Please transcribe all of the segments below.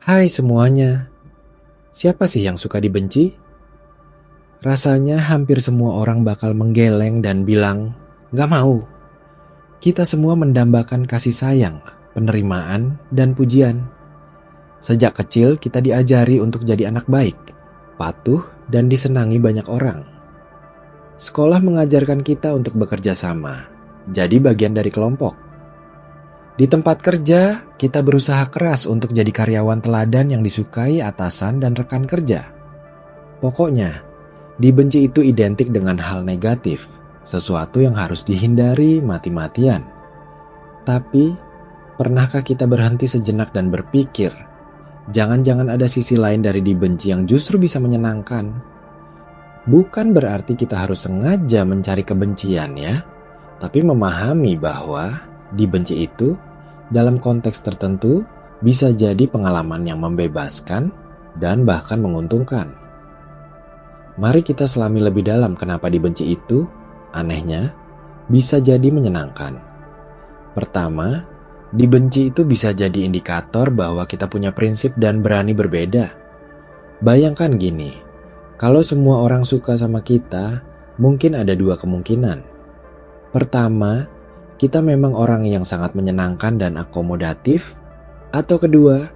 Hai semuanya, siapa sih yang suka dibenci? Rasanya hampir semua orang bakal menggeleng dan bilang, "Gak mau." Kita semua mendambakan kasih sayang, penerimaan, dan pujian. Sejak kecil kita diajari untuk jadi anak baik, patuh, dan disenangi banyak orang. Sekolah mengajarkan kita untuk bekerja sama, jadi bagian dari kelompok. Di tempat kerja, kita berusaha keras untuk jadi karyawan teladan yang disukai atasan dan rekan kerja. Pokoknya, dibenci itu identik dengan hal negatif, sesuatu yang harus dihindari mati-matian. Tapi, pernahkah kita berhenti sejenak dan berpikir, jangan-jangan ada sisi lain dari dibenci yang justru bisa menyenangkan? Bukan berarti kita harus sengaja mencari kebencian ya, tapi memahami bahwa dibenci itu dalam konteks tertentu bisa jadi pengalaman yang membebaskan dan bahkan menguntungkan. Mari kita selami lebih dalam kenapa dibenci itu, anehnya, bisa jadi menyenangkan. Pertama, dibenci itu bisa jadi indikator bahwa kita punya prinsip dan berani berbeda. Bayangkan gini, kalau semua orang suka sama kita, mungkin ada dua kemungkinan. Pertama, kita memang orang yang sangat menyenangkan dan akomodatif, atau kedua,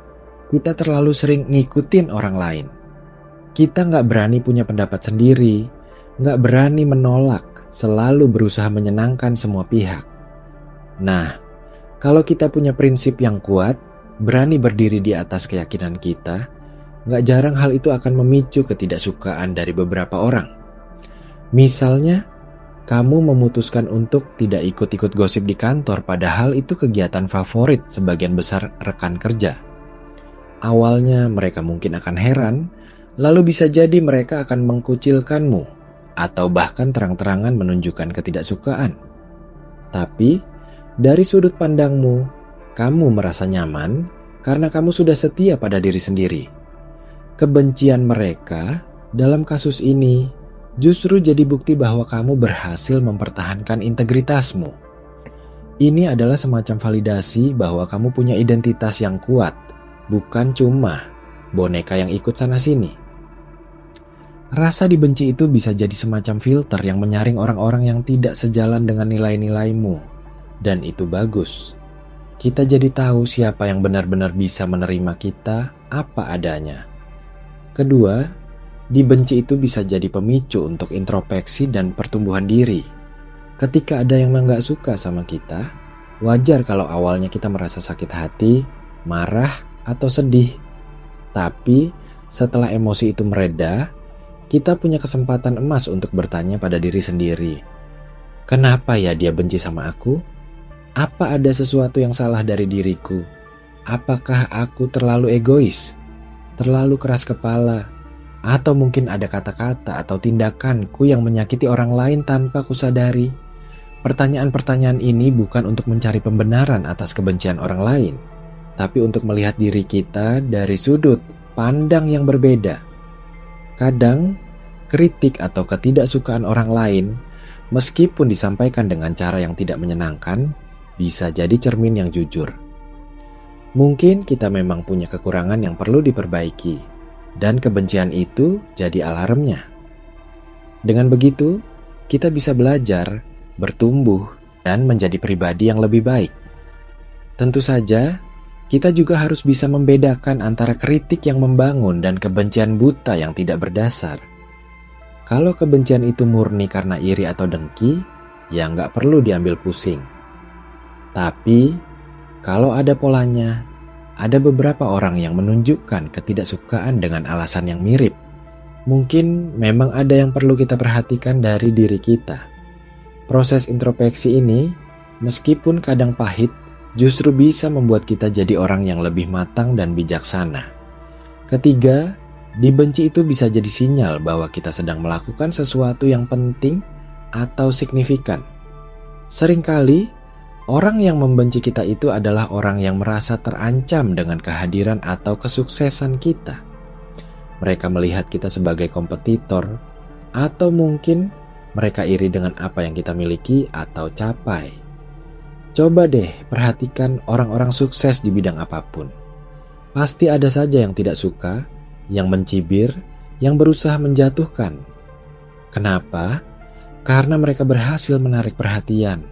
kita terlalu sering ngikutin orang lain. Kita nggak berani punya pendapat sendiri, nggak berani menolak, selalu berusaha menyenangkan semua pihak. Nah, kalau kita punya prinsip yang kuat, berani berdiri di atas keyakinan kita, nggak jarang hal itu akan memicu ketidaksukaan dari beberapa orang. Misalnya, kamu memutuskan untuk tidak ikut-ikut gosip di kantor padahal itu kegiatan favorit sebagian besar rekan kerja. Awalnya mereka mungkin akan heran, lalu bisa jadi mereka akan mengkucilkanmu atau bahkan terang-terangan menunjukkan ketidaksukaan. Tapi, dari sudut pandangmu, kamu merasa nyaman karena kamu sudah setia pada diri sendiri. Kebencian mereka dalam kasus ini justru jadi bukti bahwa kamu berhasil mempertahankan integritasmu. Ini adalah semacam validasi bahwa kamu punya identitas yang kuat, bukan cuma boneka yang ikut sana-sini. Rasa dibenci itu bisa jadi semacam filter yang menyaring orang-orang yang tidak sejalan dengan nilai-nilaimu. Dan itu bagus. Kita jadi tahu siapa yang benar-benar bisa menerima kita apa adanya. Kedua, dibenci itu bisa jadi pemicu untuk introspeksi dan pertumbuhan diri. Ketika ada yang nggak suka sama kita, wajar kalau awalnya kita merasa sakit hati, marah, atau sedih. Tapi setelah emosi itu mereda, kita punya kesempatan emas untuk bertanya pada diri sendiri. Kenapa ya dia benci sama aku? Apa ada sesuatu yang salah dari diriku? Apakah aku terlalu egois? Terlalu keras kepala? Atau mungkin ada kata-kata atau tindakanku yang menyakiti orang lain tanpa kusadari? Pertanyaan-pertanyaan ini bukan untuk mencari pembenaran atas kebencian orang lain, tapi untuk melihat diri kita dari sudut pandang yang berbeda. Kadang, kritik atau ketidaksukaan orang lain, meskipun disampaikan dengan cara yang tidak menyenangkan, bisa jadi cermin yang jujur. Mungkin kita memang punya kekurangan yang perlu diperbaiki, dan kebencian itu jadi alarmnya. Dengan begitu, kita bisa belajar, bertumbuh, dan menjadi pribadi yang lebih baik. Tentu saja, kita juga harus bisa membedakan antara kritik yang membangun dan kebencian buta yang tidak berdasar. Kalau kebencian itu murni karena iri atau dengki, ya nggak perlu diambil pusing. Tapi, kalau ada polanya, ada beberapa orang yang menunjukkan ketidaksukaan dengan alasan yang mirip. Mungkin memang ada yang perlu kita perhatikan dari diri kita. Proses introspeksi ini, meskipun kadang pahit, justru bisa membuat kita jadi orang yang lebih matang dan bijaksana. Ketiga, dibenci itu bisa jadi sinyal bahwa kita sedang melakukan sesuatu yang penting atau signifikan. Seringkali, orang yang membenci kita itu adalah orang yang merasa terancam dengan kehadiran atau kesuksesan kita. Mereka melihat kita sebagai kompetitor, atau mungkin mereka iri dengan apa yang kita miliki atau capai. Coba deh perhatikan orang-orang sukses di bidang apapun. Pasti ada saja yang tidak suka, yang mencibir, yang berusaha menjatuhkan. Kenapa? Karena mereka berhasil menarik perhatian,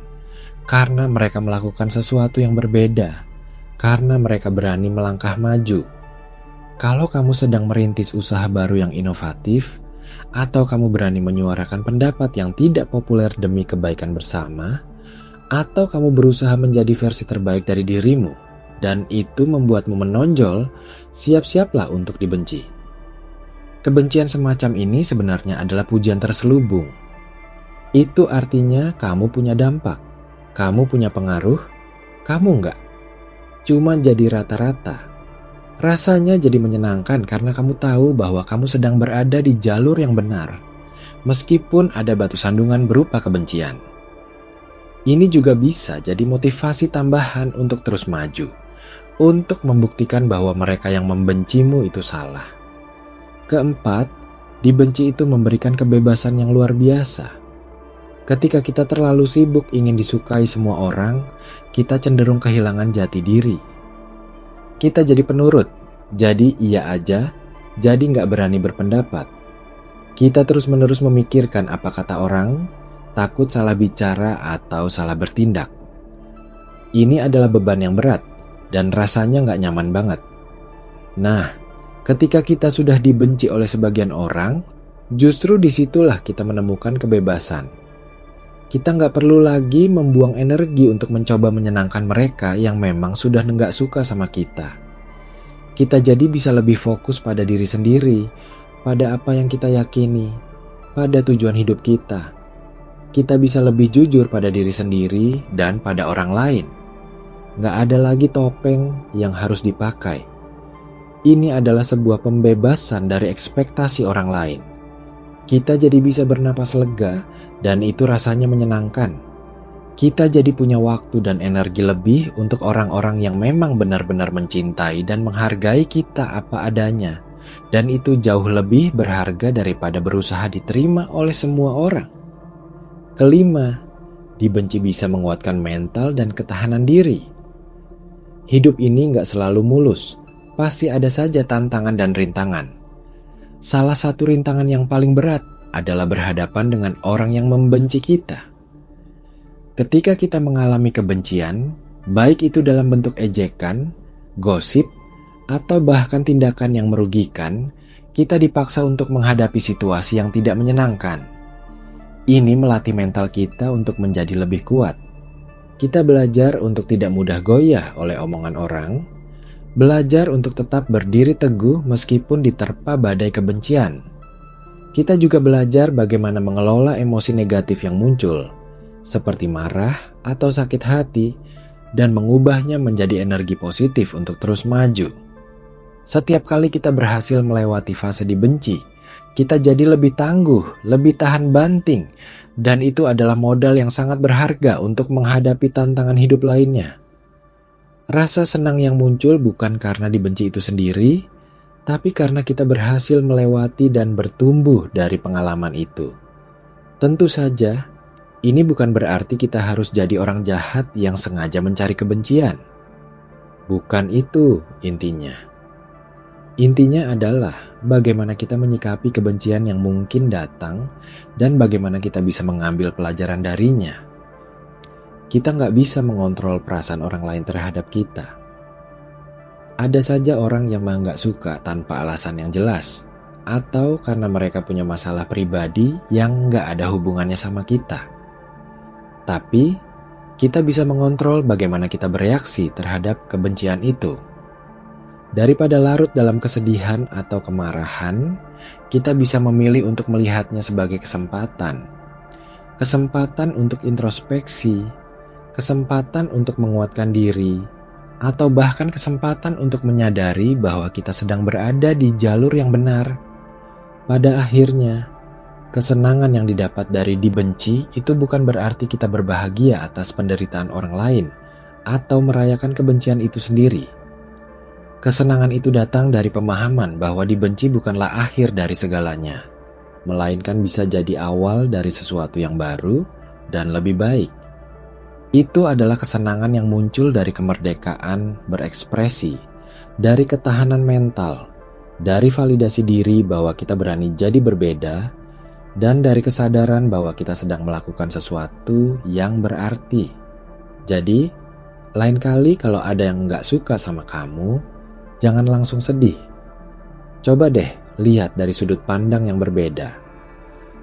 karena mereka melakukan sesuatu yang berbeda, karena mereka berani melangkah maju. Kalau kamu sedang merintis usaha baru yang inovatif, atau kamu berani menyuarakan pendapat yang tidak populer demi kebaikan bersama, atau kamu berusaha menjadi versi terbaik dari dirimu, dan itu membuatmu menonjol, siap-siaplah untuk dibenci. Kebencian semacam ini sebenarnya adalah pujian terselubung. Itu artinya kamu punya dampak, kamu punya pengaruh, kamu enggak. Cuma jadi rata-rata. Rasanya jadi menyenangkan karena kamu tahu bahwa kamu sedang berada di jalur yang benar, meskipun ada batu sandungan berupa kebencian. Ini juga bisa jadi motivasi tambahan untuk terus maju, untuk membuktikan bahwa mereka yang membencimu itu salah. Keempat, dibenci itu memberikan kebebasan yang luar biasa. Ketika kita terlalu sibuk ingin disukai semua orang, kita cenderung kehilangan jati diri. Kita jadi penurut, jadi iya aja, jadi nggak berani berpendapat. Kita terus-menerus memikirkan apa kata orang, takut salah bicara atau salah bertindak. Ini adalah beban yang berat dan rasanya nggak nyaman banget. Nah, ketika kita sudah dibenci oleh sebagian orang, justru disitulah kita menemukan kebebasan. Kita nggak perlu lagi membuang energi untuk mencoba menyenangkan mereka yang memang sudah nggak suka sama kita. Kita jadi bisa lebih fokus pada diri sendiri, pada apa yang kita yakini, pada tujuan hidup kita. Kita bisa lebih jujur pada diri sendiri dan pada orang lain. Nggak ada lagi topeng yang harus dipakai. Ini adalah sebuah pembebasan dari ekspektasi orang lain. Kita jadi bisa bernapas lega dan itu rasanya menyenangkan. Kita jadi punya waktu dan energi lebih untuk orang-orang yang memang benar-benar mencintai dan menghargai kita apa adanya. Dan itu jauh lebih berharga daripada berusaha diterima oleh semua orang. Kelima, dibenci bisa menguatkan mental dan ketahanan diri. Hidup ini nggak selalu mulus, pasti ada saja tantangan dan rintangan. Salah satu rintangan yang paling berat adalah berhadapan dengan orang yang membenci kita. Ketika kita mengalami kebencian, baik itu dalam bentuk ejekan, gosip, atau bahkan tindakan yang merugikan, kita dipaksa untuk menghadapi situasi yang tidak menyenangkan. Ini melatih mental kita untuk menjadi lebih kuat. Kita belajar untuk tidak mudah goyah oleh omongan orang, belajar untuk tetap berdiri teguh meskipun diterpa badai kebencian. Kita juga belajar bagaimana mengelola emosi negatif yang muncul, seperti marah atau sakit hati, dan mengubahnya menjadi energi positif untuk terus maju. Setiap kali kita berhasil melewati fase dibenci, kita jadi lebih tangguh, lebih tahan banting, dan itu adalah modal yang sangat berharga untuk menghadapi tantangan hidup lainnya. Rasa senang yang muncul bukan karena dibenci itu sendiri, tapi karena kita berhasil melewati dan bertumbuh dari pengalaman itu. Tentu saja, ini bukan berarti kita harus jadi orang jahat yang sengaja mencari kebencian. Bukan itu intinya. Intinya adalah bagaimana kita menyikapi kebencian yang mungkin datang dan bagaimana kita bisa mengambil pelajaran darinya. Kita nggak bisa mengontrol perasaan orang lain terhadap kita. Ada saja orang yang nggak suka tanpa alasan yang jelas, atau karena mereka punya masalah pribadi yang nggak ada hubungannya sama kita. Tapi, kita bisa mengontrol bagaimana kita bereaksi terhadap kebencian itu. Daripada larut dalam kesedihan atau kemarahan, kita bisa memilih untuk melihatnya sebagai kesempatan. Kesempatan untuk introspeksi, kesempatan untuk menguatkan diri, atau bahkan kesempatan untuk menyadari bahwa kita sedang berada di jalur yang benar. Pada akhirnya, kesenangan yang didapat dari dibenci itu bukan berarti kita berbahagia atas penderitaan orang lain atau merayakan kebencian itu sendiri. Kesenangan itu datang dari pemahaman bahwa dibenci bukanlah akhir dari segalanya, melainkan bisa jadi awal dari sesuatu yang baru dan lebih baik. Itu adalah kesenangan yang muncul dari kemerdekaan berekspresi, dari ketahanan mental, dari validasi diri bahwa kita berani jadi berbeda, dan dari kesadaran bahwa kita sedang melakukan sesuatu yang berarti. Jadi, lain kali kalau ada yang nggak suka sama kamu, jangan langsung sedih. Coba deh lihat dari sudut pandang yang berbeda.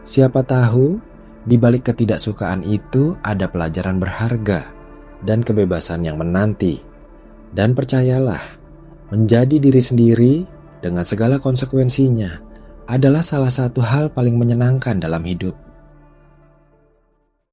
Siapa tahu di balik ketidaksukaan itu ada pelajaran berharga dan kebebasan yang menanti. Dan percayalah, menjadi diri sendiri dengan segala konsekuensinya adalah salah satu hal paling menyenangkan dalam hidup.